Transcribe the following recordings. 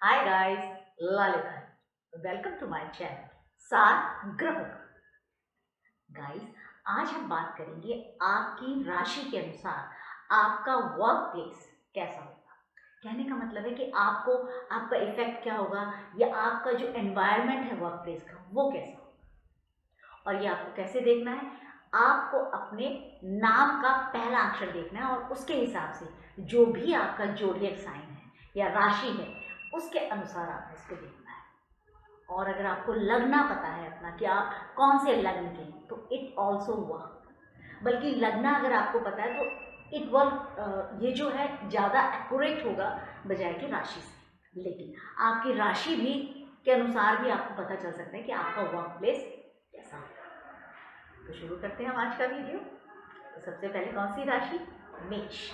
Hi guys, Lalita. Welcome to my channel सार ग्रह। Guys, आज हम बात करेंगे आपकी राशि के अनुसार आपका वर्क प्लेस कैसा होगा। कहने का मतलब है कि आपको आपका इफेक्ट क्या होगा या आपका जो एनवायरनमेंट है वर्क प्लेस का वो कैसा होगा। और ये आपको कैसे देखना है, आपको अपने नाम का पहला अक्षर देखना है और उसके हिसाब से जो भी आपका जोडियक साइन है या राशि है उसके अनुसार आपको इसको देखना है। और अगर आपको लगना पता है अपना कि आप कौन से लग्न के हैं तो इट ऑल्सो वर्क। बल्कि लगना अगर आपको पता है तो इट वर्क, ये जो है ज़्यादा एक्यूरेट होगा बजाय कि राशि से। लेकिन आपकी राशि भी के अनुसार भी आपको पता चल सकता है कि आपका वर्क प्लेस कैसा होगा। तो शुरू करते हैं हम आज का वीडियो। तो सबसे पहले कौन सी राशि? मेष,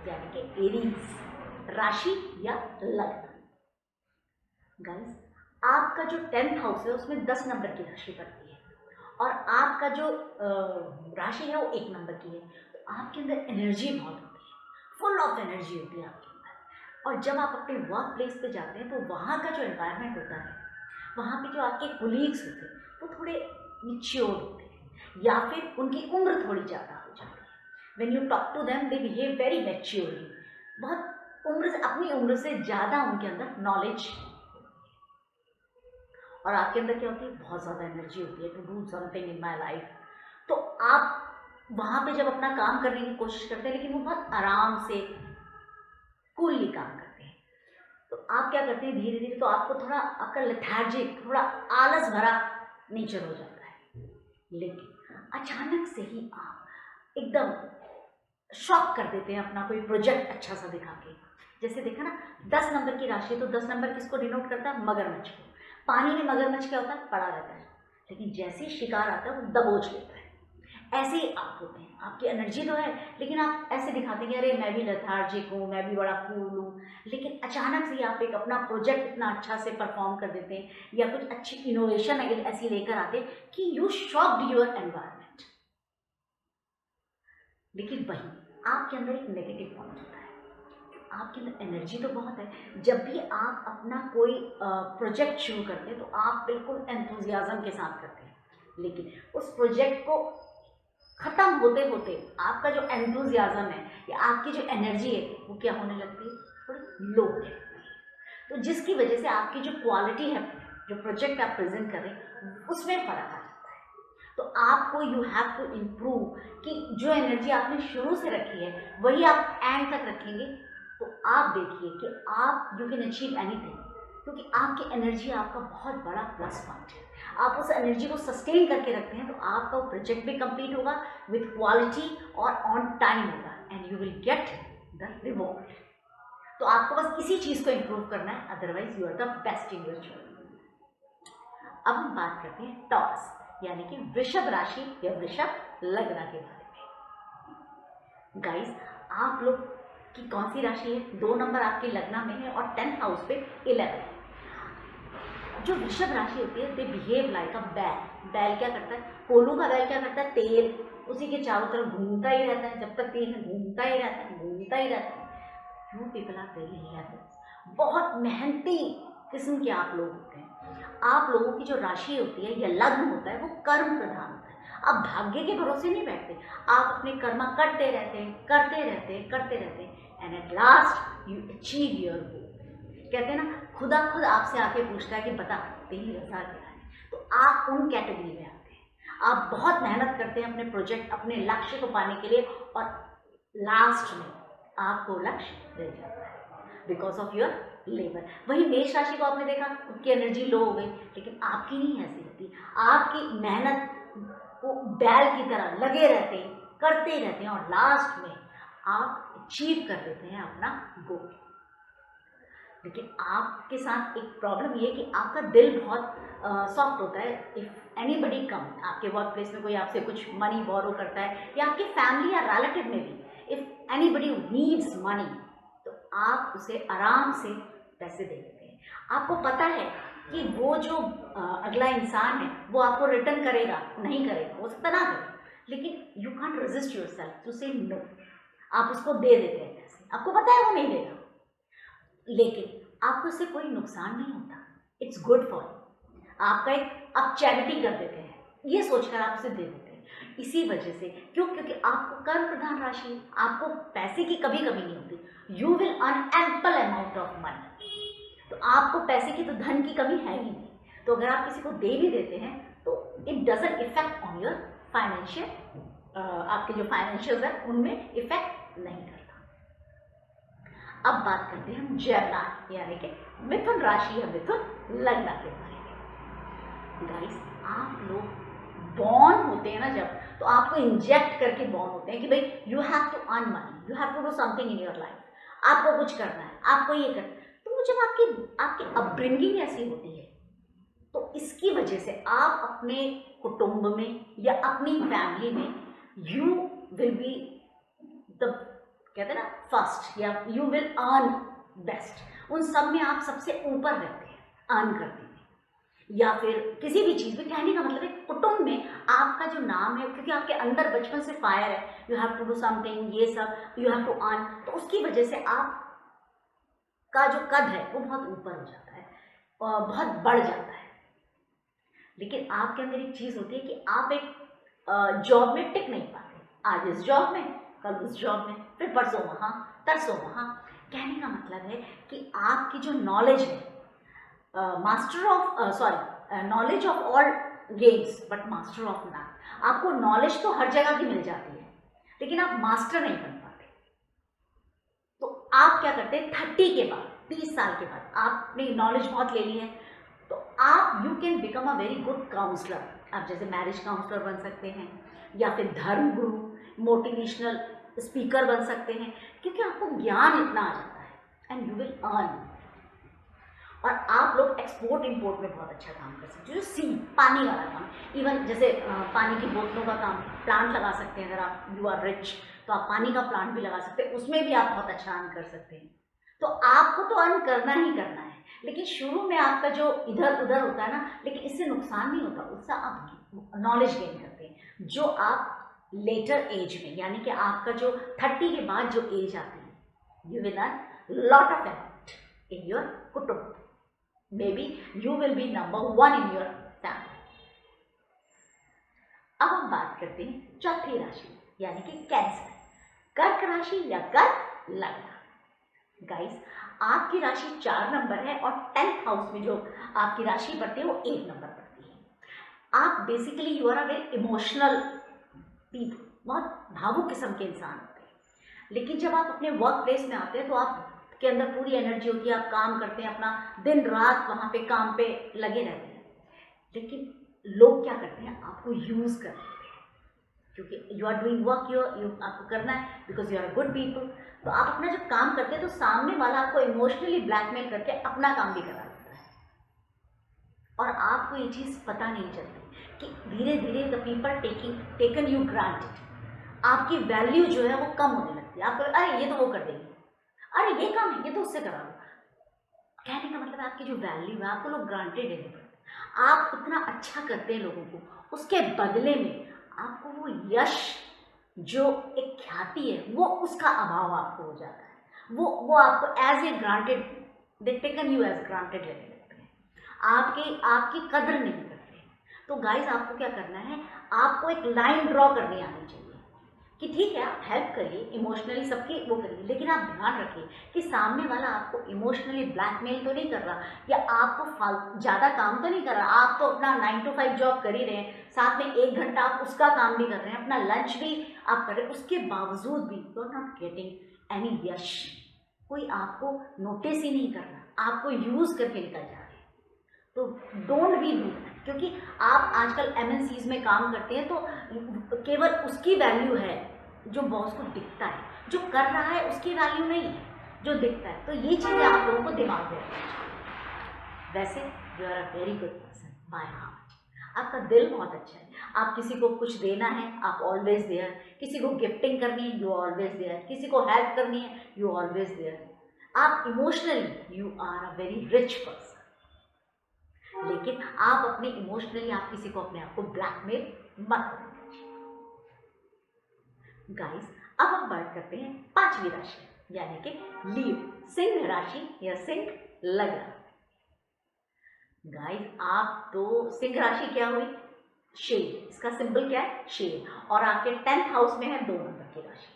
यानी कि एरीज राशि या लग्न। गाइस, आपका जो 10th हाउस है उसमें 10 नंबर की राशि पड़ती है और आपका जो राशि है वो 1 नंबर की है। तो आपके अंदर एनर्जी बहुत होती है, फुल ऑफ एनर्जी होती है आपके अंदर। और जब आप अपने वर्क प्लेस पे जाते हैं तो वहाँ का जो एनवायरनमेंट होता है, वहाँ पे जो आपके कोलीग्स होते हैं वो थोड़े मिच्योर होते हैं या फिर उनकी उम्र थोड़ी ज़्यादा हो जाती है। When you talk to them they behave very maturely. बहुत उम्र से, अपनी उम्र से ज़्यादा उनके अंदर नॉलेज और आपके अंदर क्या होती है, बहुत ज़्यादा एनर्जी होती है to do something in my life. तो आप वहाँ पे जब अपना काम करने की कोशिश करते हैं लेकिन वो बहुत आराम से कूलली काम करते हैं। तो आप क्या करते हैं, धीरे धीरे तो आपको थोड़ा आपका लेथार्जिक, थोड़ा आलस भरा नेचर हो जाता है। लेकिन अचानक से ही आप एकदम शॉक कर देते हैं अपना कोई प्रोजेक्ट अच्छा सा दिखा के। जैसे देखा ना, 10 नंबर की राशि है तो 10 नंबर किसको डिनोट करता है? मगरमच्छ को। पानी में मगरमच्छ क्या होता है? पड़ा रहता है, लेकिन जैसे ही शिकार आता है वो दबोच लेता है। ऐसे ही आप होते हैं, आपकी एनर्जी तो है लेकिन आप ऐसे दिखाते हैं कि अरे मैं भी लेथार्जिक हूँ, मैं भी बड़ा कूल हूँ। लेकिन अचानक से ही आप एक अपना प्रोजेक्ट इतना अच्छा से परफॉर्म कर देते हैं या कुछ अच्छी इनोवेशन ऐसी लेकर आते हैं कि यू शॉक्ड योर एनवायरमेंट। लेकिन वही आपके अंदर एक नेगेटिव पॉइंट होता है। आपके अंदर एनर्जी तो बहुत है, जब भी आप अपना कोई प्रोजेक्ट शुरू करते हैं तो आप बिल्कुल एंथुजियाज्म के साथ करते हैं। लेकिन उस प्रोजेक्ट को ख़त्म होते होते आपका जो एंथुजियाज्म है या आपकी जो एनर्जी है वो क्या होने लगती है? थोड़ी लो होने लगती है। तो जिसकी वजह से आपकी जो क्वालिटी है, जो प्रोजेक्ट आप प्रेजेंट कर रहे हैं उसमें फ़र्क आ जाता है। तो आपको यू हैव टू इम्प्रूव कि जो एनर्जी आपने शुरू से रखी है वही आप एंड तक रखेंगे तो आप देखिए कि आप यू कैन अचीव एनीथिंग। क्योंकि आपकी एनर्जी आपका बहुत बड़ा प्लस पॉइंट है। आप उस एनर्जी को सस्टेन करके रखते हैं तो आपका वो प्रोजेक्ट भी कंप्लीट होगा विथ क्वालिटी और ऑन टाइम होगा and you will get the reward. तो आपको बस इसी चीज़ को इम्प्रूव करना है, otherwise you are the best in your job. अब हम बात करते हैं टॉस, यानी कि वृषभ राशि या वृषभ लग्न के बारे में। गाइस, आप लोग की कौन सी राशि है? 2 नंबर आपके लग्न में है और 10th हाउस पे 11 है। जो वृषभ राशि होती है दे बिहेव लाइक अ बैल। बैल क्या करता है? कोलू का बैल क्या करता है? तेल उसी के चारों तरफ घूमता ही रहता है, जब तक तेल घूमता ही रहता है, घूमता ही रहता है। You people are very levels, बहुत मेहनती किस्म के आप लोग होते हैं। आप लोगों की जो राशि होती है या लग्न होता है वो कर्म प्रधान होता है। आप भाग्य के भरोसे नहीं बैठते, आप अपने कर्म करते रहते हैं, करते रहते हैं, करते रहते हैं and at last you achieve your goal. कहते हैं ना, खुदा खुद आपसे आके पूछता है कि बता तेरी रजा क्या है। तो आप उन कैटेगरी में आते हैं। आप बहुत मेहनत करते हैं अपने प्रोजेक्ट, अपने लक्ष्य को पाने के लिए और लास्ट में आपको लक्ष्य मिल जाता है बिकॉज ऑफ योर लेबर। वही मेष राशि को आपने देखा, उसकी एनर्जी लो हो गई, लेकिन आपकी नहीं ऐसी होती। आपकी मेहनत वो बैल की तरह लगे रहते हैं, करते रहते हैं और लास्ट में आप अचीव कर लेते हैं अपना गोल। लेकिन आपके साथ एक प्रॉब्लम ये कि आपका दिल बहुत सॉफ्ट होता है। इफ़ एनीबडी कम, आपके वर्क प्लेस में कोई आपसे कुछ मनी बोरो करता है या आपकी फैमिली या रिलेटिव में भी इफ़ एनीबडी नीड्स मनी तो आप उसे आराम से पैसे दे देते हैं। आपको पता है कि वो जो अगला इंसान है वो आपको रिटर्न करेगा, नहीं करेगा, हो सकता ना करे, लेकिन you can't resist yourself to say no. आप उसको दे देते हैं पैसे, आपको पता है वो नहीं देगा, लेकिन आपको इससे कोई नुकसान नहीं होता, इट्स गुड फॉर यू। आपका एक आप चैरिटी कर देते हैं, ये सोचकर आप उसे दे देते हैं। इसी वजह से क्यों? क्योंकि आपको कर्म प्रधान राशि है, आपको पैसे की कभी कमी नहीं होती। You will earn ample amount of money, तो आपको पैसे की तो धन की कमी है ही नहीं। तो अगर आप किसी को दे भी देते हैं तो it doesn't effect on your financial, आपके जो फाइनेंशियल है उनमें इफेक्ट नहीं करता। अब बात करते हैं हम जयनाथ यानी कि मिथुन राशि या मिथुन लग्न के बारे में। गाइस, आप लोग बॉर्न होते हैं ना जब, तो आपको इंजेक्ट करके बॉर्न होते हैं कि भाई you have to earn money, you have to do something in your life, आपको कुछ करना है, आपको ये करना है। तो जब आपकी अपब्रिंगिंग ऐसी होती है तो इसकी वजह से आप अपने कुटुंब में या अपनी फैमिली में यू विल बी द, कहते हैं ना, फर्स्ट, या यू विल अर्न बेस्ट। उन सब में आप सबसे ऊपर रहते हैं अर्न करने में, या फिर किसी भी चीज़ में। कहने का मतलब है कुटुंब में आपका जो नाम है, क्योंकि आपके अंदर बचपन से फायर है, you have to do something, ये सब यू हैव टू अर्न, तो उसकी वजह से आप का जो कद है वो बहुत ऊपर हो जाता है और बहुत बढ़ जाता है। लेकिन आपके अंदर एक चीज़ होती है कि आप एक जॉब में टिक नहीं पाते, आज इस जॉब में, कल उस जॉब में, फिर परसों वहाँ, तरसों वहाँ। कहने का मतलब है कि आपकी जो नॉलेज है, master of knowledge of all games but master of non. आपको नॉलेज तो हर जगह की मिल जाती है, लेकिन आप मास्टर नहीं बन पाते। तो आप क्या करते हैं, 30 के बाद, 30 साल के बाद आपने नॉलेज बहुत ले ली है, तो आप you can become a very good counsellor. आप जैसे मैरिज काउंसलर बन सकते हैं, या फिर धर्म गुरु, मोटिवेशनल स्पीकर बन सकते हैं, क्योंकि आपको ज्ञान इतना आ जाता है एंड यू विल अर्न। और आप लोग एक्सपोर्ट इंपोर्ट में बहुत अच्छा काम कर सकते हो, जो सी पानी वाला काम, इवन जैसे पानी की बोतलों का काम, प्लांट लगा सकते हैं। अगर आप यू आर रिच तो आप पानी का प्लांट भी लगा सकते हैं, उसमें भी आप बहुत अच्छा अर्न कर सकते हैं। तो आपको तो अर्न करना ही करना है, लेकिन शुरू में आपका जो इधर उधर होता है ना, लेकिन इससे नुकसान नहीं होता, उससे आप नॉलेज गेन करते हैं, जो आप लेटर एज में, यानी कि आपका जो 30 के बाद जो एज आती है, you will earn lot of amount in your कुटुंब। Maybe you will be number 1 in your family. अब हम बात करते हैं चौथी राशि यानी कि कैंसर, कर्क राशि या कर्क लग्न। गाइस, आपकी राशि 4 नंबर है और 10th हाउस में जो आपकी राशि पड़ती है वो 1 नंबर पड़ती है। आप basically you are a very emotional people, बहुत भावुक किस्म के इंसान होते हैं। लेकिन जब आप अपने वर्क प्लेस में आते हैं तो आपके अंदर पूरी एनर्जी होती है, आप काम करते हैं, अपना दिन रात वहाँ पे काम पे लगे रहते हैं। लेकिन लोग क्या करते हैं, आपको यूज़ कर लेते हैं, क्योंकि you are doing work, you आपको करना है, because you are good people. तो आप अपना जब काम करते हैं तो सामने वाला आपको इमोशनली ब्लैकमेल करके अपना काम भी करा देता है, और आपको ये चीज़ पता नहीं चलती कि धीरे धीरे the people taken you granted, आपकी वैल्यू जो है वो कम होने लगती है। आपको अरे ये तो वो कर देगी, अरे ये काम है ये तो उससे करा लो। कहने का मतलब है आपकी जो वैल्यू है आपको लोग ग्रांटेड लेने पड़ते हैं। आप इतना अच्छा करते हैं लोगों को, उसके बदले में आपको वो यश, जो एक ख्याति है, वो उसका अभाव आपको हो जाता है। वो आपको as a granted, they taken you as granted लेने लगते हैं, आपकी कदर नहीं करते। तो गाइज, आपको क्या करना है, आपको एक लाइन ड्रॉ करनी आनी चाहिए कि ठीक है आप हेल्प करिए, इमोशनली सबकी वो करिए, लेकिन आप ध्यान रखिए कि सामने वाला आपको इमोशनली ब्लैकमेल तो नहीं कर रहा, या आपको ज़्यादा काम तो नहीं कर रहा। आप तो अपना 9 to 5 जॉब कर ही रहे हैं, साथ में 1 घंटा आप उसका काम भी कर रहे हैं, अपना लंच भी आप कर रहे हैं, उसके बावजूद भी you are not getting any यश। कोई आपको नोटिस ही नहीं कर रहा, आपको यूज़ करके निकल जा रहे हैं। तो डोंट बी डू, क्योंकि आप आजकल MNCs में काम करते हैं तो केवल उसकी वैल्यू है जो बॉस को दिखता है, जो कर रहा है उसकी वैल्यू नहीं है, जो दिखता है। तो ये चीज़ें आप लोगों को दिमाग में रखनी चाहिए। वैसे you are a very good person by heart, आपका दिल बहुत अच्छा है, आप किसी को कुछ देना है आप ऑलवेज देयर, किसी को गिफ्टिंग करनी है यू ऑलवेज देयर, किसी को हेल्प करनी है यू ऑलवेज देयर। आप emotionally you are a very rich person, लेकिन आप अपने इमोशनली आप किसी को अपने आप को ब्लैकमेल मत करिए। गाइस, अब हम बात करते हैं 5वीं राशि यानी कि लीव, सिंह राशि या सिंह लग रहा है। गाइस आप तो सिंह राशि क्या हुई, शेर, इसका सिंबल क्या है, शेर, और आपके 10th हाउस में है 2 नंबर की राशि।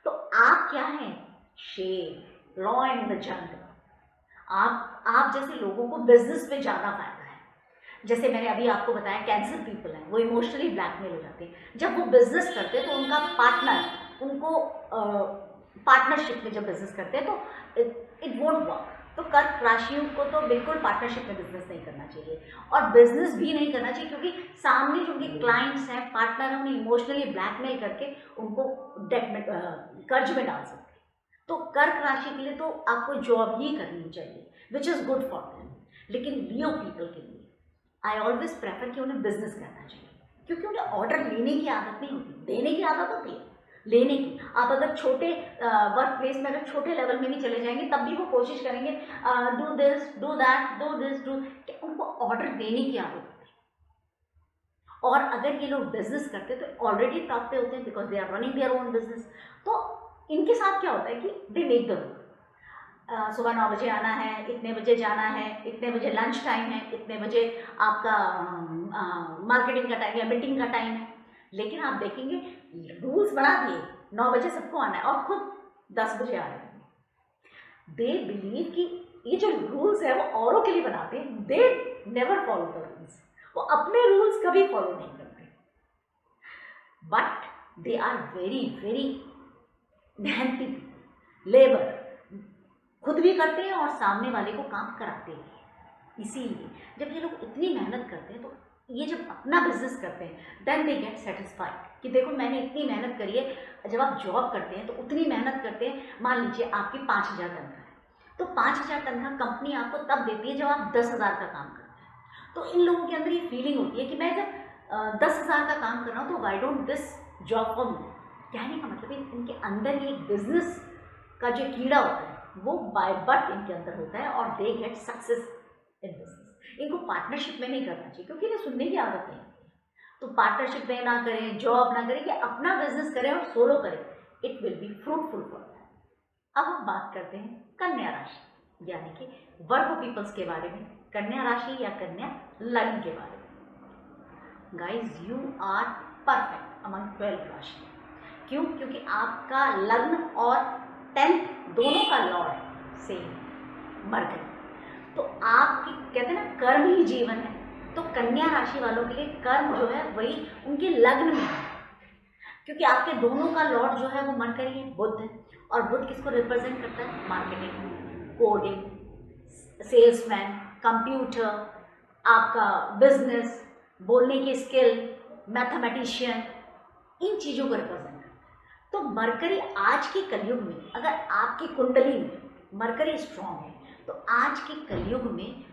तो आप क्या हैं, शेर, लॉ इन द जंगल। आप जैसे लोगों को बिजनेस में ज़्यादा फायदा है। जैसे मैंने अभी आपको बताया कैंसर पीपल हैं, वो इमोशनली ब्लैकमेल हो जाते हैं। जब वो बिजनेस करते हैं तो उनका पार्टनर उनको पार्टनरशिप में जब बिजनेस करते हैं तो इट वोंट वर्क। तो कर्क राशियों को तो बिल्कुल पार्टनरशिप में बिजनेस नहीं करना चाहिए, और बिजनेस भी नहीं करना चाहिए, क्योंकि सामने जो उनके क्लाइंट्स हैं, पार्टनर हैं, उन्हें इमोशनली ब्लैकमेल करके उनको डेट में कर्ज में डाल सकते हैं। तो कर्क राशि के लिए तो आपको जॉब ही करनी चाहिए, which is good for them. लेकिन लियो पीपल के लिए आई ऑलवेज प्रेफर कि उन्हें बिजनेस करना चाहिए, क्योंकि उन्हें ऑर्डर लेने की आदत नहीं होती, देने की आदत होती है, लेने की। आप अगर छोटे वर्क प्लेस में अगर छोटे लेवल में भी चले जाएंगे तब भी वो कोशिश करेंगे do this do that do this do, उनको ऑर्डर देने की आदत होती है। और अगर ये लोग बिजनेस करते हैं तो ऑलरेडी टॉप पे होते हैं, because they are running their own business. तो इनके साथ क्या होता है कि दे मेक द रूल, सुबह 9 बजे आना है, इतने बजे जाना है, इतने बजे लंच टाइम है, इतने बजे आपका मार्केटिंग का टाइम या मीटिंग का टाइम है। लेकिन आप देखेंगे रूल्स बना दिए, 9 बजे सबको आना है, और खुद 10 बजे आ रहे हैं। दे बिलीव कि ये जो रूल्स है वो औरों के लिए बनाते हैं, they never follow the rules, वो अपने रूल्स कभी फॉलो नहीं करते। But they are very very मेहनती, लेबर खुद भी करते हैं और सामने वाले को काम कराते हैं। इसीलिए जब ये लोग इतनी मेहनत करते हैं तो ये जब अपना बिजनेस करते हैं देन दे गेट सेटिस्फाइड कि देखो मैंने इतनी मेहनत करी है। जब आप जॉब करते हैं तो उतनी मेहनत करते हैं, मान लीजिए आपकी 5,000 तनख्वाह है, तो 5,000 तनख्वाह कंपनी आपको तब देती है जब आप 10,000 का काम करते हैं। तो इन लोगों के अंदर ये फीलिंग होती है कि मैं जब 10,000 का काम कर रहा हूँ तो why don't this job for me. कहने का मतलब है इनके अंदर ये बिजनेस का जो कीड़ा होता है वो बाय बर्थ इनके अंदर होता है, और they get success in business. इनको पार्टनरशिप में नहीं करना चाहिए, क्योंकि इन्हें सुनने की आदत नहीं होती। तो पार्टनरशिप में ना करें, जॉब ना करें, कि अपना बिजनेस करें और सोलो करें, it will be fruitful for them. अब हम बात करते हैं कन्या राशि यानी कि वर्ग पीपल्स के बारे में, कन्या राशि या कन्या लग्न के बारे में। Guys you are perfect among 12 राशि। क्यों? क्योंकि आपका लग्न और 10th दोनों का लॉर्ड सेम मरकरी। तो आपकी कहते हैं ना कर्म ही जीवन है, तो कन्या राशि वालों के लिए कर्म जो है वही उनके लग्न में है, क्योंकि आपके दोनों का लॉर्ड जो है वो मरकरी है, बुध है। और बुध किसको रिप्रेजेंट करता है? मार्केटिंग, कोडिंग, सेल्समैन, कंप्यूटर, आपका बिजनेस, बोलने की स्किल, मैथमेटिशियन, इन चीज़ों को रिप्रेजेंट। तो मरकरी आज के कलयुग में अगर आपकी कुंडली में मरकरी स्ट्रांग है तो आज के कलयुग में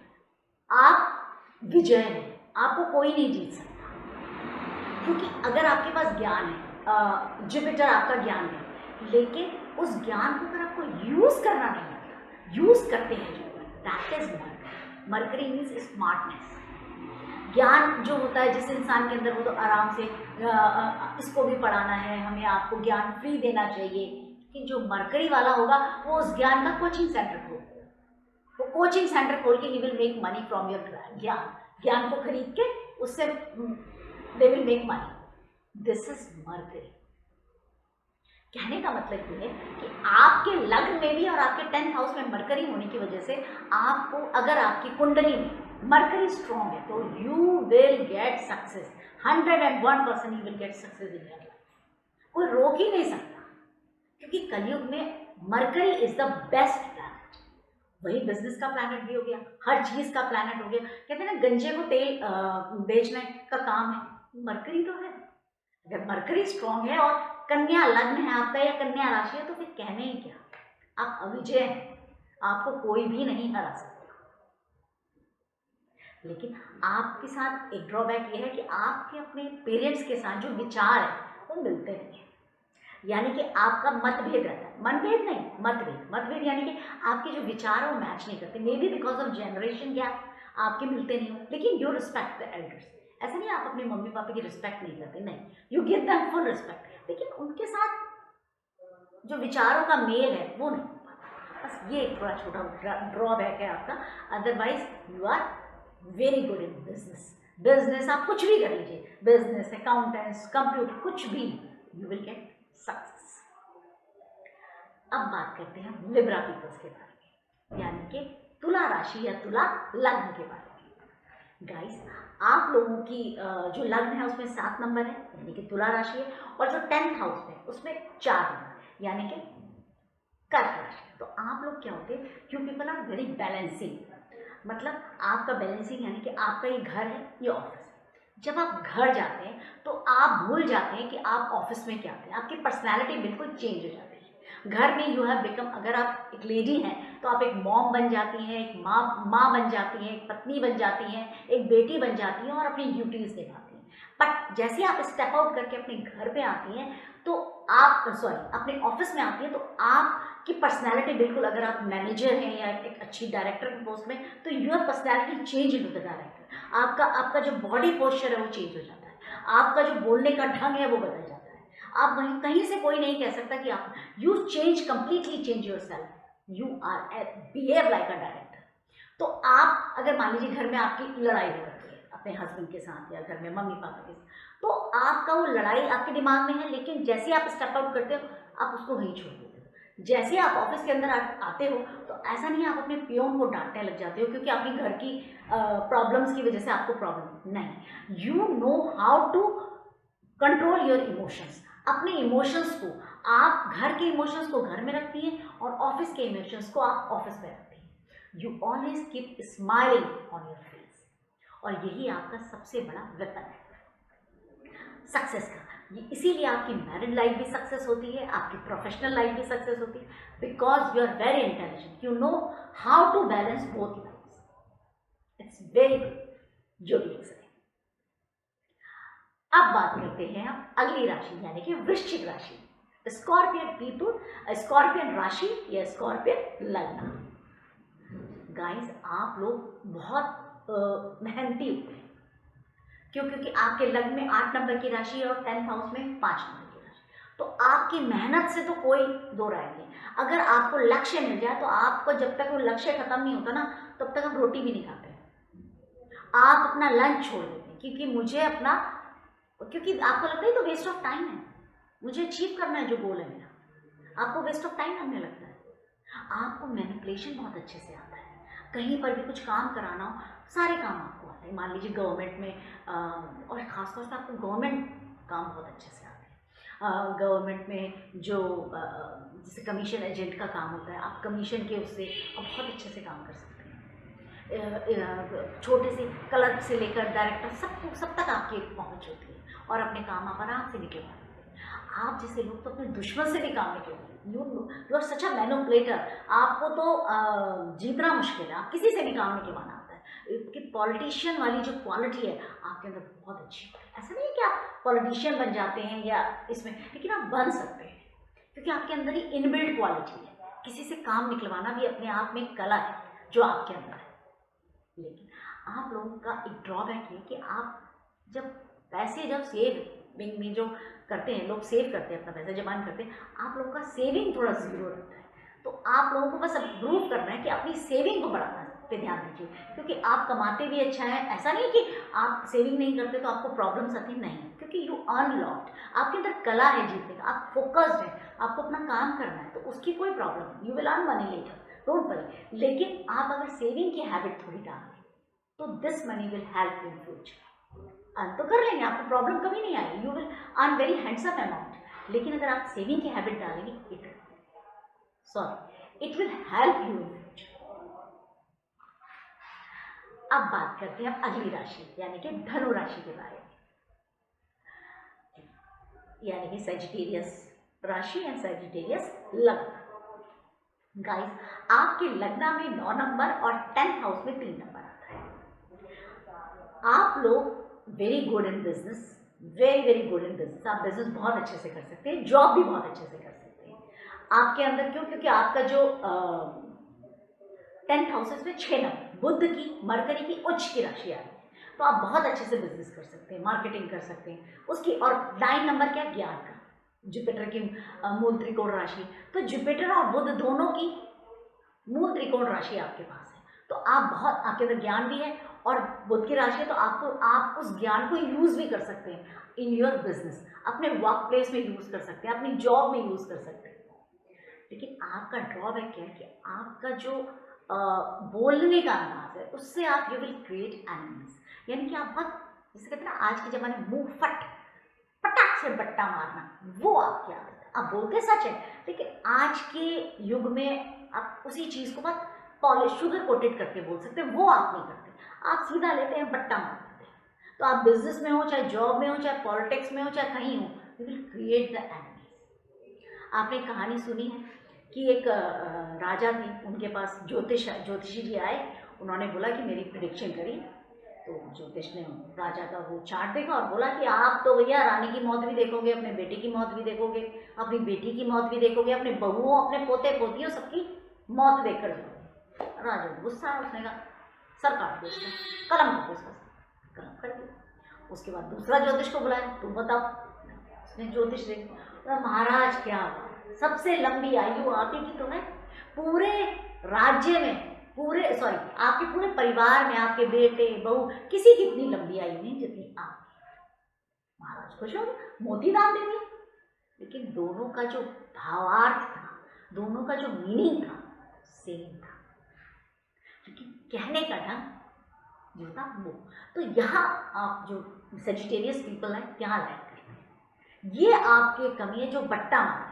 आप विजय हैं, आपको कोई नहीं जीत सकता। क्योंकि अगर आपके पास ज्ञान है, जुपिटर आपका ज्ञान है, लेकिन उस ज्ञान को अगर आपको यूज करना नहीं आता, यूज करते हैं जो, that is mercury. Mercury means smartness. ज्ञान जो होता है जिस इंसान के अंदर, वो तो आराम से इसको भी पढ़ाना है हमें, आपको ज्ञान फ्री देना चाहिए। कि जो मरकरी वाला होगा वो उस ज्ञान का कोचिंग सेंटर खोलेगा, वो कोचिंग सेंटर खोल के he will make money from your ज्ञान को खरीद के उससे they will make money. This is mercury. कहने का मतलब ये है कि आपके लग्न में भी और आपके 10th हाउस में मरकरी होने की वजह से आपको, अगर आपकी कुंडली में मरकरी स्ट्रॉन्ग है तो you will get success, 101% you will get success in your life. कोई रोक ही नहीं सकता, क्योंकि कलयुग में mercury is the best planet. वही बिजनेस का प्लैनेट भी हो गया, हर चीज का प्लैनेट हो गया। कहते हैं ना गंजे को तेल बेचने का काम है, मरकरी तो है। अगर मरकरी स्ट्रॉन्ग है और कन्या लग्न है आपका या कन्या राशि है तो फिर कहने ही क्या, आप अविजय हैं, आपको कोई भी नहीं हरा सकता। लेकिन आपके साथ एक ड्रॉबैक ये है कि आपके अपने पेरेंट्स के साथ जो विचार है वो मिलते नहीं है, यानी कि आपका मतभेद रहता है। मनभेद नहीं, मतभेद। मतभेद यानी कि आपके जो विचार है वो मैच नहीं करते, may be because of generation gap आपके मिलते नहीं हो। लेकिन यू रिस्पेक्ट द एल्डर्स, ऐसा नहीं आप अपने मम्मी पापा की रिस्पेक्ट नहीं करते, नहीं, you give them full respect, लेकिन उनके साथ जो विचारों का मेल है वो नहीं हो पाता। बस ये एक थोड़ा छोटा ड्रॉबैक है आपका, otherwise you are very good in business. Business आप कुछ भी कर लीजिए, बिजनेस, अकाउंटेंट्स, कंप्यूटर, कुछ भी, यू विल गेट सक्सेस। अब बात करते हैं लिब्रा पीपल्स के बारे में, यानी कि तुला राशि या तुला लग्न के बारे में। गाइस, आप लोगों की जो लग्न है उसमें 7 नंबर है, यानी कि तुला राशि है, और जो 10th हाउस में उसमें 4 नंबर, यानी कि कर्क राशि। तो आप लोग क्या होते हैं, you people are very balancing, मतलब आपका बैलेंसिंग यानी कि आपका ये घर है, ये ऑफिस है। जब आप घर जाते हैं तो आप भूल जाते हैं कि आप ऑफिस में क्या थे, आपकी पर्सनैलिटी बिल्कुल चेंज हो जाती है। घर में यू हैव बिकम, अगर आप एक लेडी हैं तो आप एक मॉम बन जाती हैं, एक माँ बन जाती हैं, एक पत्नी बन जाती हैं, एक बेटी बन जाती हैं और अपनी ड्यूटीज निभाती हैं। बट जैसे आप स्टेप आउट करके अपने घर पे आती हैं तो आप अपने ऑफिस में आती हैं तो आपकी पर्सनैलिटी बिल्कुल, अगर आप मैनेजर हैं या एक अच्छी डायरेक्टर की पोस्ट में, तो your personality change in to the director. आपका जो बॉडी पोस्चर है वो चेंज हो जाता है, आपका जो बोलने का ढंग है वो बदल जाता है। आप वहीं कहीं से कोई नहीं कह सकता कि आप, you change, completely change yourself, you are behave like a director. तो आप अगर मान लीजिए घर में आपकी लड़ाई हो रही है अपने हस्बैंड के साथ या घर में मम्मी पापा के साथ, तो आपका वो लड़ाई आपके दिमाग में है, लेकिन जैसे आप स्टेप आउट करते हो आप उसको वहीं छोड़ देते हो। जैसे आप ऑफिस के अंदर आते हो तो ऐसा नहीं आप अपने पियोन को डांटने लग जाते हो क्योंकि आपकी घर की प्रॉब्लम्स की वजह से आपको प्रॉब्लम नहीं, you know how to control your emotions. अपने इमोशंस को, आप घर के इमोशंस को घर में रखती हैं और ऑफिस के इमोशंस को आप ऑफिस में रखती हैं। You always keep smiling on your face, और यही आपका सबसे बड़ा वेपन है सक्सेस का। इसीलिए आपकी मैरिड लाइफ भी सक्सेस होती है, आपकी प्रोफेशनल लाइफ भी सक्सेस होती है, because you are very intelligent, you know how to balance both lifes. It's very good जोड़िए से। अब बात करते हैं हम अगली राशि यानी कि वृश्चिक राशि। स्कॉर्पियन पीपल, स्कॉर्पियन राशि या स्कॉर्पियन लग्न। गाइस, आप लोग बहुत मेहनती होते हैं, क्यों? क्योंकि आपके लग्न में 8 नंबर की राशि है और 10th हाउस में 5 नंबर की राशि, तो आपकी मेहनत से तो कोई दो राय नहीं। अगर आपको लक्ष्य मिल जाए तो आपको, जब तक वो लक्ष्य खत्म नहीं होता ना, तब तक हम रोटी भी नहीं खाते। आप अपना लंच छोड़ देते हैं क्योंकि मुझे अपना, क्योंकि आपको लगता है तो वेस्ट ऑफ टाइम है, मुझे अचीव करना है जो गोल है मेरा। आपको वेस्ट ऑफ टाइम लगने लगता है। आपको मैनिपुलेशन बहुत अच्छे से आता है, कहीं पर भी कुछ काम कराना हो, सारे काम आपको आते हैं। मान लीजिए गवर्नमेंट में, और ख़ासतौर से आपको गवर्नमेंट काम बहुत अच्छे से आते हैं। गवर्नमेंट में जो जैसे कमीशन एजेंट का काम होता है, आप कमीशन के उससे आप बहुत अच्छे से काम कर सकते हैं। छोटे से क्लर्क से लेकर डायरेक्टर सब तक आपकी एक पहुँच होती है और अपने काम आप आराम से निकलवा सकते हैं। आप जैसे लोग तो अपने दुश्मन से भी काम निकलवाते हैं। You are such a manipulator. आपको तो जीतना मुश्किल है, आप किसी से भी काम निकलवाना आता है। कि पॉलिटिशियन वाली जो क्वालिटी है आपके अंदर बहुत अच्छी है। ऐसा नहीं है कि आप पॉलिटिशियन बन जाते हैं या इसमें, लेकिन आप बन सकते हैं क्योंकि आपके अंदर ही इनबिल्ट क्वालिटी है। किसी से काम निकलवाना भी अपने आप में एक कला है जो आपके अंदर है। लेकिन आप लोगों का एक ड्रॉबैक है कि आप जब पैसे, जब सेविंग में जो करते हैं, लोग सेव करते हैं, अपना पैसा जमा करते हैं, आप लोगों का सेविंग थोड़ा ज़ीरो रहता है। तो आप लोगों को बस अप्रूव करना है कि अपनी सेविंग को बढ़ाना पे ध्यान दीजिए, क्योंकि आप कमाते भी अच्छा है। ऐसा नहीं कि आप सेविंग नहीं करते तो आपको प्रॉब्लम्स आती नहीं, क्योंकि यू अर्न लॉट, आपके अंदर कला है जीतने का, आप फोकस्ड है, आपको अपना काम करना है, तो उसकी कोई प्रॉब्लम नहीं। You will earn money later, don't worry. लेकिन आप अगर सेविंग की हैबिट थोड़ी डाल लें तो this money will help in future. Earn तो कर लेंगे, आपको प्रॉब्लम कभी नहीं आएगी, you will earn very handsome amount. लेकिन अगर आप सेविंग की हैबिट डालेंगे, it will help you in future. अब बात करते हैं अगली राशि यानी कि धनु राशि के बारे में, यानी कि सजिटेरियस राशि या सजिटेरियस लग्न। गाइस, आपके लग्न में 9 नंबर और 10th हाउस में 3 नंबर आता है। आप लोग very good in business, very good in business. आप बिजनेस बहुत अच्छे से कर सकते हैं, जॉब भी बहुत अच्छे से कर सकते हैं। आपके अंदर क्यों? क्योंकि आपका जो 10th हाउस में 6 नंबर बुध की, मरकरी की उच्च की राशि आ रही है, तो आप बहुत अच्छे से बिजनेस कर सकते हैं, मार्केटिंग कर सकते हैं उसकी। और 9 नंबर क्या? ज्ञान का, जुपिटर की मूल त्रिकोण राशि। तो जुपिटर और बुध दोनों की मूल त्रिकोण राशि आपके पास है, तो आप बहुत, आपके अंदर ज्ञान भी है और बुध की राशि है, तो आप उस ज्ञान को यूज़ भी कर सकते हैं इन योर बिजनेस, अपने वर्क प्लेस में यूज़ कर सकते हैं, अपनी जॉब में यूज़ कर सकते हैं। लेकिन आपका ड्रॉबैक क्या है कि आपका जो बोलने का अंदाज है उससे आप यू विल क्रिएट एनिमीज, यानी कि आप बहुत, जिसे कहते हैं ना आज के ज़माने में मुंह फट, पटाख से बट्टा मारना, वो आपकी आदत है। आप बोलते सच है, लेकिन आज के युग में आप उसी चीज़ को बहुत पॉलिश, शुगर कोटेड करके बोल सकते हैं, वो आप नहीं करते, आप सीधा लेते हैं, बट्टा मार देते हैं। तो आप बिजनेस में हो, चाहे जॉब में हो, चाहे पॉलिटिक्स में हो, चाहे कहीं हो, you will create the enemies. आपने कहानी सुनी है कि एक राजा थे, उनके पास ज्योतिषी जी आए, उन्होंने बोला कि मेरी प्रिडिक्शन करी। तो ज्योतिष ने राजा का वो चार्ट देखा और बोला कि आप तो भैया रानी की मौत भी देखोगे, अपने बेटे की मौत भी देखोगे, अपनी बेटी की मौत भी देखोगे, अपने बहुओं, अपने पोते पोतियों, सबकी मौत देख कर जाओगे। राजा को गुस्सा है, उसने कहा सर काट दो उसका, कलम कर दो उसका, कलम कर दिया। उसके बाद दूसरा ज्योतिष को बुलाया, तुम बताओ। उसने ज्योतिष देखा, महाराज क्या हुआ, सबसे लंबी आयु आप ही की तो है, पूरे राज्य में, पूरे सॉरी आपके पूरे परिवार में, आपके बेटे बहू किसी की इतनी लंबी आयु नहीं जितनी आप। महाराज खुश हो, मोती दान दे दिए। लेकिन दोनों का जो भावार्थ था, दोनों का जो मीनिंग था, सेम था, क्योंकि कहने का ढंग जो था वो। तो यहाँ आप जो सेजिटेरियस पीपल हैं यहाँ लैक करते हैं, ये आपके कमी है जो बट्टा मारे।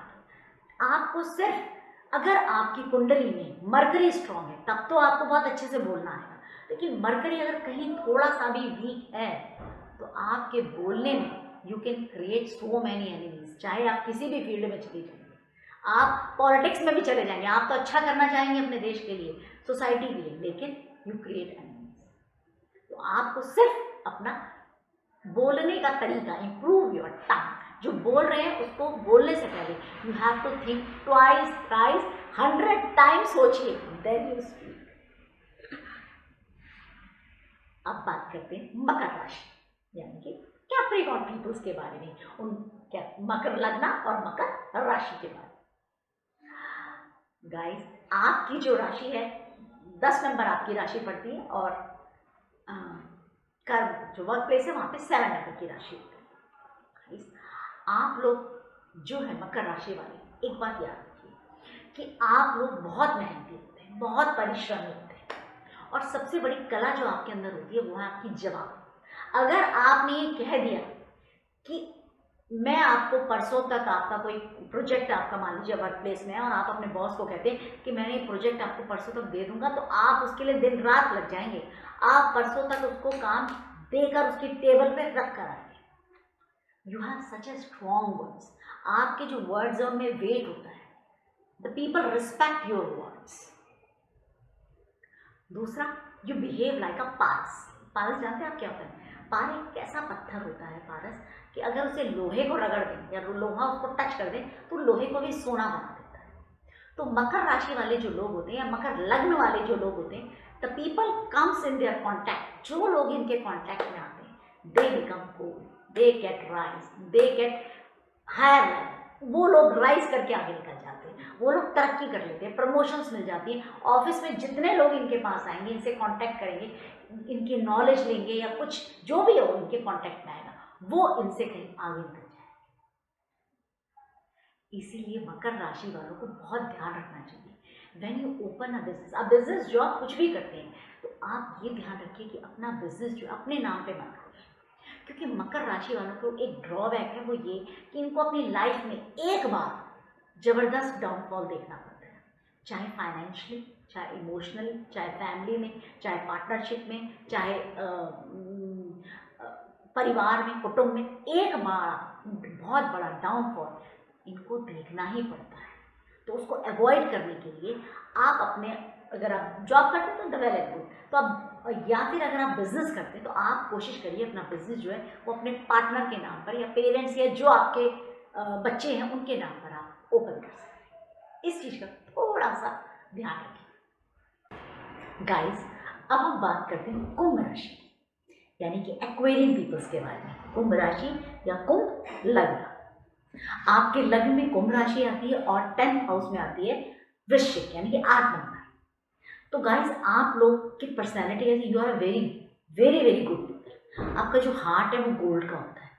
आपको सिर्फ, अगर आपकी कुंडली में मरकरी स्ट्रांग है तब तो आपको बहुत अच्छे से बोलना आएगा, लेकिन मरकरी अगर कहीं थोड़ा सा भी वीक है तो आपके बोलने में you can create so many enemies. चाहे आप किसी भी फील्ड में चले जाएंगे, आप पॉलिटिक्स में भी चले जाएंगे, आप तो अच्छा करना चाहेंगे अपने देश के लिए, सोसाइटी के लिए, लेकिन यू क्रिएट एनिमीज। तो आपको सिर्फ अपना बोलने का तरीका, इंप्रूव योर टंग, जो बोल रहे हैं उसको बोलने से पहले you have to think twice, thrice, 100 times सोचिए, देन यू स्पीक। अब बात करते हैं मकर राशि, यानी कि कैप्रिकॉर्न पीपल्स के बारे में, उन क्या मकर लग्न और मकर राशि के बारे में। गाइस, आपकी जो राशि है 10 नंबर आपकी राशि पड़ती है, और कर्म जो वर्क प्लेस है वहां पे 7 नंबर की राशि होती है। आप लोग जो है मकर राशि वाले, एक बात याद रखिए कि आप लोग बहुत मेहनती होते हैं, बहुत परिश्रमी होते हैं, और सबसे बड़ी कला जो आपके अंदर होती है वो है आपकी जवाब। अगर आपने ये कह दिया कि मैं आपको परसों तक, आपका कोई प्रोजेक्ट आपका मान लीजिए वर्क प्लेस में है, और आप अपने बॉस को कहते हैं कि मैंने ये प्रोजेक्ट आपको परसों तक दे दूंगा, तो आप उसके लिए दिन रात लग जाएंगे, आप परसों तक उसको काम देकर उसकी टेबल पे रख कर आएंगे। You have such a strong words, आपके जो वर्ड्स है उनमें वेट होता है, the people respect your words. दूसरा, यू बिहेव लाइक अ पारस। पारस जानते हैं आप क्या होता है? पारस एक ऐसा पत्थर होता है पारस, कि अगर उसे लोहे को रगड़ दें या लोहा उसको टच कर दें तो लोहे को भी सोना बना देता है। तो मकर राशि वाले जो लोग होते हैं, या मकर लग्न वाले जो लोग होते हैं, the people comes in their contact, जो लोग इनके कॉन्टैक्ट में आते हैं, they become cool, they get rise, they get higher level. वो लोग राइज करके आगे निकल जाते हैं, वो लोग तरक्की कर लेते हैं, प्रमोशंस मिल जाती है। ऑफिस में जितने लोग इनके पास आएंगे, इनसे कांटेक्ट करेंगे, इनकी नॉलेज लेंगे या कुछ जो भी हो इनके कांटेक्ट में आएगा, वो इनसे कहीं आगे निकल जाए। इसीलिए मकर राशि वालों को बहुत ध्यान रखना चाहिए when you open a business, आप बिजनेस जॉब कुछ भी करते हैं तो आप ये ध्यान रखिए कि अपना बिजनेस जो अपने नाम पे मत करिए, क्योंकि मकर राशि वालों को एक ड्रॉबैक है, वो ये कि इनको अपनी लाइफ में एक बार जबरदस्त डाउनफॉल देखना पड़ता है, चाहे फाइनेंशियली, चाहे इमोशनली, चाहे फैमिली में, चाहे पार्टनरशिप में, चाहे परिवार में, कुटुंब में, एक बार बहुत बड़ा डाउनफॉल इनको देखना ही पड़ता है। तो उसको अवॉइड करने के लिए आप अपने, अगर आप जॉब करते हैं तो वेल एंड गुड, तो आप, या फिर अगर आप बिजनेस करते हैं तो आप कोशिश करिए अपना बिजनेस जो है वो अपने पार्टनर के नाम पर या पेरेंट्स या जो आपके बच्चे हैं उनके नाम पर आप ओपन कर सकते हैं। इस चीज़ का थोड़ा सा ध्यान रखिए। गाइस, अब हम बात करते हैं कुंभ राशि, यानी कि एक्वेरियन पीपल्स के बारे में। कुंभ राशि या कुंभ लग्न, आपके लग्न में कुंभ राशि आती है और 10th हाउस में आती है वृश्चिक, यानी कि 8 नंबर। तो गाइज आप लोग की पर्सनैलिटी ऐसी, you are very very very good people. आपका जो हार्ट है वो गोल्ड का होता है।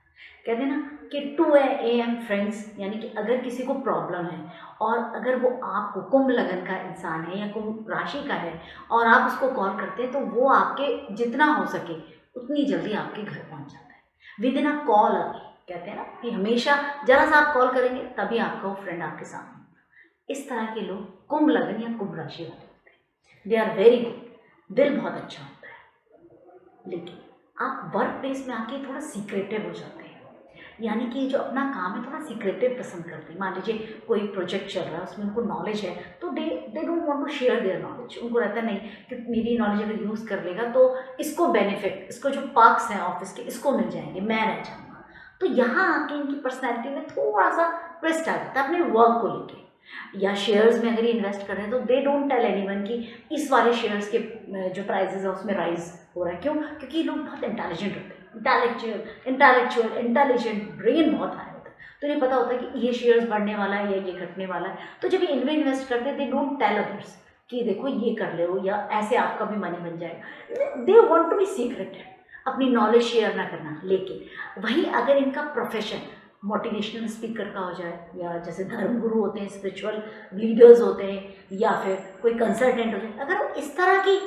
कहते हैं ना कि 2 AM फ्रेंड्स, यानी कि अगर किसी को प्रॉब्लम है और अगर वो आपको कुंभ लगन का इंसान है या कुंभ राशि का है और आप उसको कॉल करते हैं तो वो आपके जितना हो सके उतनी जल्दी आपके घर पहुंच जाता है with in a call away. कहते हैं ना कि हमेशा जरा सा आप कॉल करेंगे तभी आपका वो फ्रेंड आपके सामने होगा। इस तरह के लोग कुंभ लगन या कुंभ राशि वाले होते हैं। दे आर वेरी गुड, दिल बहुत अच्छा होता है। लेकिन आप वर्क प्लेस में आके थोड़ा सीक्रेटिव हो जाते हैं, यानी कि जो अपना काम है थोड़ा सीक्रेटिव पसंद करते हैं। मान लीजिए कोई प्रोजेक्ट चल रहा है, उसमें उनको नॉलेज है तो they don't want to share their knowledge. उनको रहता नहीं कि मेरी नॉलेज अगर यूज़ कर लेगा तो इसको बेनिफिट, इसको जो पर्क्स हैं ऑफिस के इसको मिल जाएंगे, मैं रह जाऊँगा। तो यहाँ आके इनकी पर्सनैलिटी में थोड़ा सा ट्विस्ट आ जाता है अपने वर्क को लेके। या शेयर्स में अगर ये इन्वेस्ट कर रहे हैं तो दे डोंट टेल एनीवन कि इस वाले शेयर्स के जो प्राइजेस है उसमें राइज हो रहा है। क्यों? क्योंकि ये लोग बहुत इंटेलिजेंट होते हैं, इंटेलिजेंट ब्रेन बहुत हाई होता है। तो इन्हें पता होता है कि ये शेयर्स बढ़ने वाला है या ये घटने वाला है। तो जब ये इनमें इन्वेस्ट करते हैं दे डोंट टेल अदर्स कि देखो ये कर ले या ऐसे आपका भी मनी बन जाएगा। They want to be secreted, अपनी नॉलेज शेयर ना करना। लेकिन वहीं अगर इनका प्रोफेशन मोटिवेशनल स्पीकर का हो जाए, या जैसे धर्मगुरु होते हैं, स्पिरिचुअल लीडर्स होते हैं, या फिर कोई कंसल्टेंट हो जाए, अगर वो इस तरह की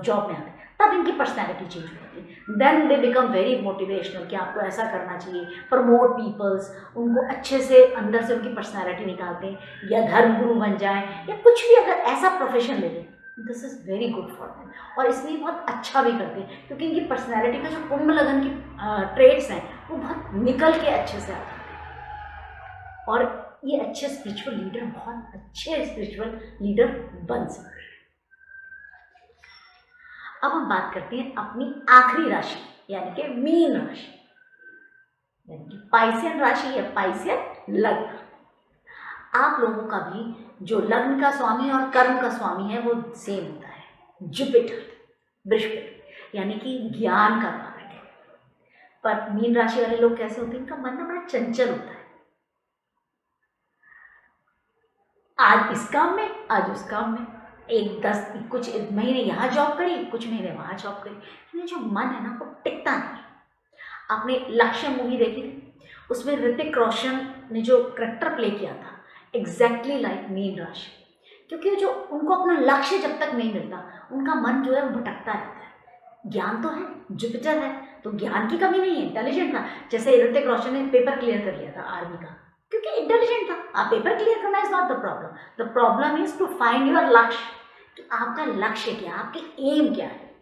जॉब में आते हैं तब इनकी पर्सनैलिटी चेंज हो जाती है। Then they become very motivational कि आपको ऐसा करना चाहिए, प्रमोट पीपल्स, उनको अच्छे से अंदर से उनकी पर्सनैलिटी निकालते हैं, या धर्मगुरु बन जाए या कुछ भी अगर ऐसा प्रोफेशन ले लें, this is very good for them. और इसलिए बहुत अच्छा भी करते हैं क्योंकि इनकी पर्सनैलिटी का जो कुंभ लगन की ट्रेड्स हैं वो बहुत निकल के अच्छे से आते हैं और ये अच्छे स्पिरिचुअल लीडर, बहुत अच्छे स्पिरिचुअल लीडर बन सकते हैं। अब हम बात करते हैं अपनी आखिरी राशि यानी कि मीन राशि, यानी कि पाइसियन राशि या पाइसियन लग्न। आप लोगों का भी जो लग्न का स्वामी और कर्म का स्वामी है वो सेम होता है, जुपिटर, बृहस्पति, यानी कि ज्ञान का कारक है। पर मीन राशि वाले लोग कैसे होते हैं? इनका मन ना बड़ा चंचल होता है, आज इस काम में आज उस काम में, कुछ महीने यहाँ जॉब करी, कुछ महीने वहाँ जॉब करी। ये जो मन है ना वो टिकता नहीं। आपने लक्ष्य मूवी देखी थी, उसमें ऋतिक रोशन ने जो करेक्टर प्ले किया था एग्जैक्टली लाइक मीन राशि, क्योंकि जो उनको अपना लक्ष्य जब तक नहीं मिलता उनका मन जो है वो भटकता रहता है। ज्ञान तो है, जुपिटर है, तो ज्ञान की कमी नहीं है, इंटेलिजेंट था। जैसे ऋतिक रोशन ने पेपर क्लियर कर लिया था आर्मी का क्योंकि इंटेलिजेंट था। आप पेपर क्लियर करना is not the problem, the problem is to find your लक्ष्य, कि आपका लक्ष्य क्या है, आपकी एम क्या है।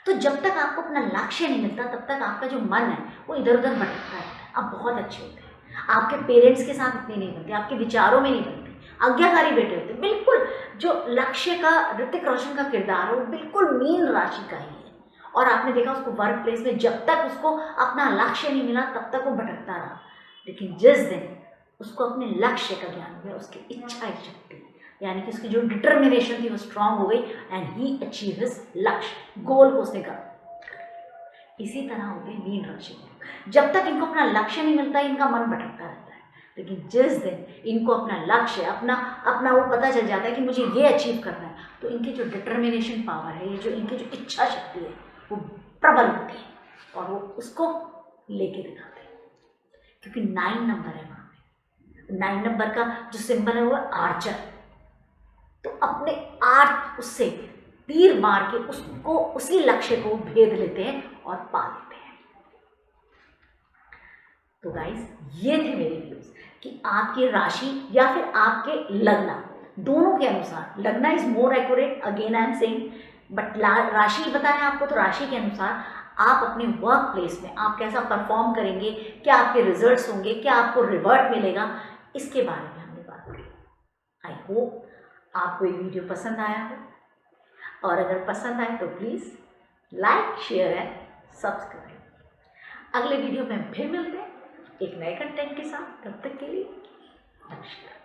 तो जब तक आपको अपना लक्ष्य नहीं मिलता तब तक आपका जो मन है वो इधर उधर भटकता रहता है। आप बहुत अच्छे होते हैं, आपके पेरेंट्स के साथ इतने नहीं बनते, आपके विचारों में नहीं बनते, आज्ञाकारी बेटे होते। बिल्कुल जो लक्ष्य का ऋतिक रोशन का किरदार है वो बिल्कुल मीन राशि का ही है। और आपने देखा उसको वर्क प्लेस में जब तक उसको अपना लक्ष्य नहीं मिला तब तक वो भटकता रहा। लेकिन जिस दिन उसको अपने लक्ष्य का ज्ञान हुआ, उसकी इच्छा शक्ति यानी कि उसकी जो डिटर्मिनेशन थी वो स्ट्रांग हो गई एंड ही अचीव हिज लक्ष्य, गोल को उसने कर। इसी तरह हो गई मीन राशि में, जब तक इनको अपना लक्ष्य नहीं मिलता इनका मन भटकता रहता है। लेकिन जिस दिन इनको अपना लक्ष्य अपना वो पता चल जाता है कि मुझे ये अचीव करना है, तो इनकी जो डिटर्मिनेशन पावर है, ये जो इनकी जो इच्छा शक्ति है वो प्रबल होती है और वो उसको लेके दिखाते हैं। क्योंकि 9 नंबर है वहाँ पे, 9 नंबर का जो सिंबल है वो आर्चर। तो अपने आर्ट उससे तीर मार के उसको उसी लक्ष्य को भेद लेते हैं और पा लेते हैं। तो गाइस ये थे मेरे व्यूज कि आपकी राशि या फिर आपके लग्न, दोनों के अनुसार, लग्न is more accurate again I am saying, but राशि बताएं आपको तो राशि के अनुसार आप अपने वर्क प्लेस में आप कैसा परफॉर्म करेंगे, क्या आपके रिजल्ट्स होंगे, क्या आपको रिवर्ट मिलेगा, इसके बारे में हमने बात की। आई होप आपको ये वीडियो पसंद आया हो, और अगर पसंद आए तो please like, share and subscribe. अगले वीडियो में फिर मिलते हैं एक नए कंटेंट के साथ। तब तक के लिए नमस्कार।